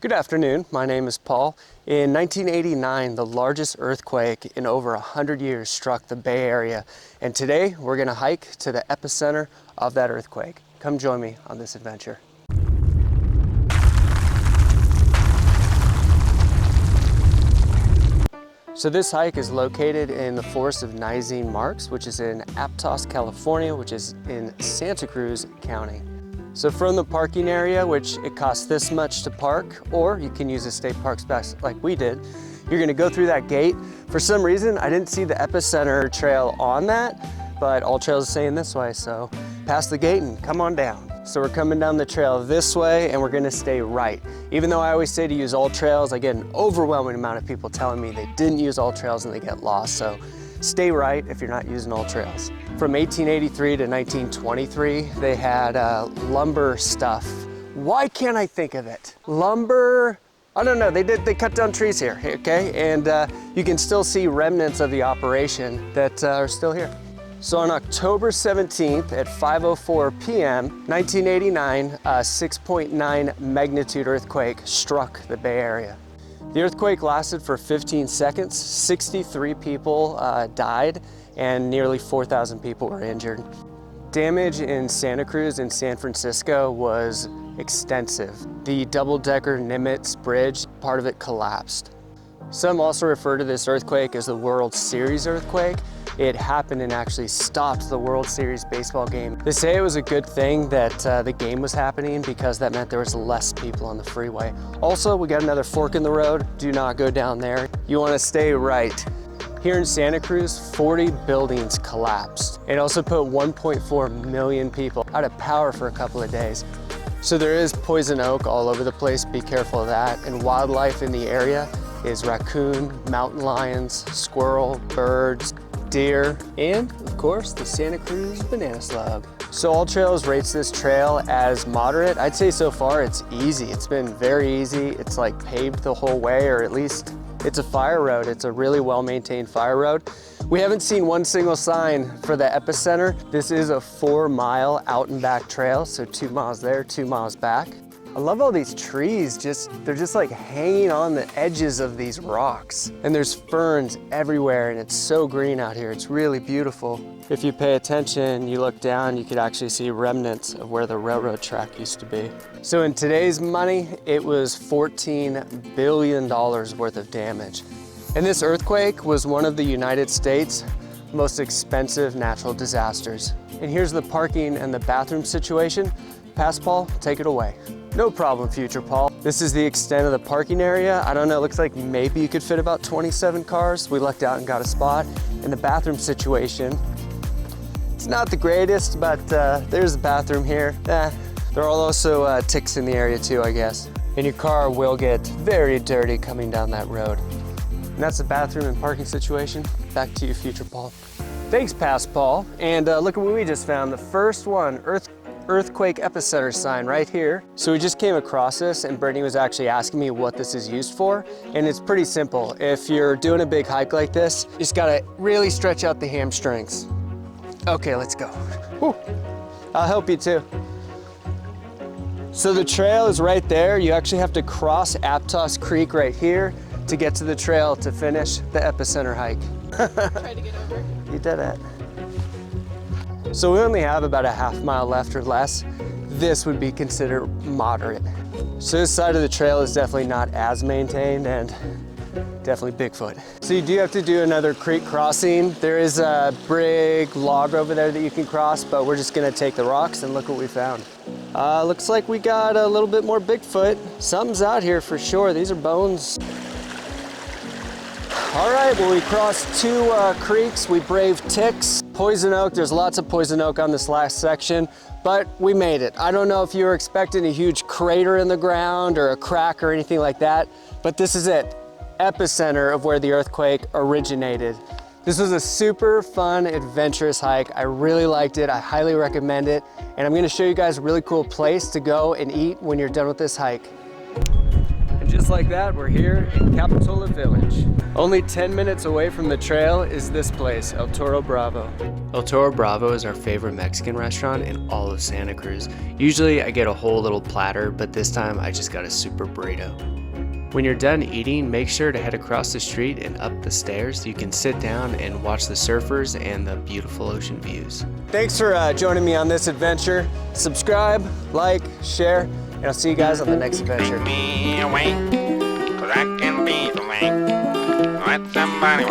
Good afternoon, my name is Paul. In 1989, the largest earthquake in over 100 years struck the Bay Area, and today we're gonna hike to the epicenter of that earthquake. Come join me on this adventure. So this hike is located in the forest of Nizene Marks, which is in Aptos, California, which is in Santa Cruz County. So from the parking area, which it costs this much to park, or you can use a state park space like we did, you're gonna go through that gate. For some reason, I didn't see the epicenter trail on that, but all trails are saying this way, so pass the gate and come on down. So we're coming down the trail this way and we're gonna stay right. Even though I always say to use all trails, I get an overwhelming amount of people telling me they didn't use all trails and they get lost. So stay right if you're not using all trails. From 1883 to 1923, they had lumber stuff. Why can't I think of it? Lumber, I don't know, they cut down trees here, okay? And you can still see remnants of the operation that are still here. So on October 17th at 5:04 p.m., 1989, a 6.9 magnitude earthquake struck the Bay Area. The earthquake lasted for 15 seconds, 63 people died, and nearly 4,000 people were injured. Damage in Santa Cruz and San Francisco was extensive. The double-decker Nimitz Bridge, part of it collapsed. Some also refer to this earthquake as the World Series earthquake. It happened and actually stopped the World Series baseball game. They say it was a good thing that the game was happening because that meant there was less people on the freeway. Also, we got another fork in the road. Do not go down there. You want to stay right. Here in Santa Cruz, 40 buildings collapsed. It also put 1.4 million people out of power for a couple of days. So there is poison oak all over the place. Be careful of that. And wildlife in the area is raccoon, mountain lions, squirrel, birds, deer, and of course the Santa Cruz banana slug. So All Trails rates this trail as moderate. I'd say so far it's easy. It's been very easy. It's like paved the whole way, or at least it's a fire road. It's a really well-maintained fire road. We haven't seen one single sign for the epicenter. This is a 4-mile out and back trail, so 2 miles there, 2 miles back. I love all these trees, they're just like hanging on the edges of these rocks. And there's ferns everywhere and it's so green out here. It's really beautiful. If you pay attention, you look down, you could actually see remnants of where the railroad track used to be. So in today's money, it was $14 billion worth of damage. And this earthquake was one of the United States' most expensive natural disasters. And here's the parking and the bathroom situation. Pass, Paul, take it away. No problem, future Paul. This is the extent of the parking area. I don't know, it looks like maybe you could fit about 27 cars. We lucked out and got a spot. And the bathroom situation, it's not the greatest, but there's the bathroom here. There are also ticks in the area too, I guess. And your car will get very dirty coming down that road. And that's the bathroom and parking situation. Back to you, future Paul. Thanks, past Paul. And look at what we just found. The first one, earthquake epicenter sign right here. So we just came across this and Brittany was actually asking me what this is used for. And it's pretty simple. If you're doing a big hike like this, you just gotta really stretch out the hamstrings. Okay, let's go. Whew. I'll help you too. So the trail is right there. You actually have to cross Aptos Creek right here to get to the trail to finish the epicenter hike. Try to get over. You did it. So we only have about a half mile left or less. This would be considered moderate. So this side of the trail is definitely not as maintained and definitely Bigfoot. So you do have to do another creek crossing. There is a big log over there that you can cross, but we're just gonna take the rocks and look what we found. Looks like we got a little bit more Bigfoot. Something's out here for sure. These are bones. All right, well, we crossed 2 creeks. We braved ticks. Poison oak, there's lots of poison oak on this last section, but we made it. I don't know if you were expecting a huge crater in the ground or a crack or anything like that, but this is it, epicenter of where the earthquake originated. This was a super fun, adventurous hike. I really liked it. I highly recommend it. And I'm gonna show you guys a really cool place to go and eat when you're done with this hike. just like that, we're here in Capitola Village. Only 10 minutes away from the trail is this place, El Toro Bravo. El Toro Bravo is our favorite Mexican restaurant in all of Santa Cruz. Usually I get a whole little platter, but this time I just got a super burrito. When you're done eating, make sure to head across the street and up the stairs. You can sit down and watch the surfers and the beautiful ocean views. Thanks for joining me on this adventure. Subscribe, like, share, and I'll see you guys on the next adventure. Let somebody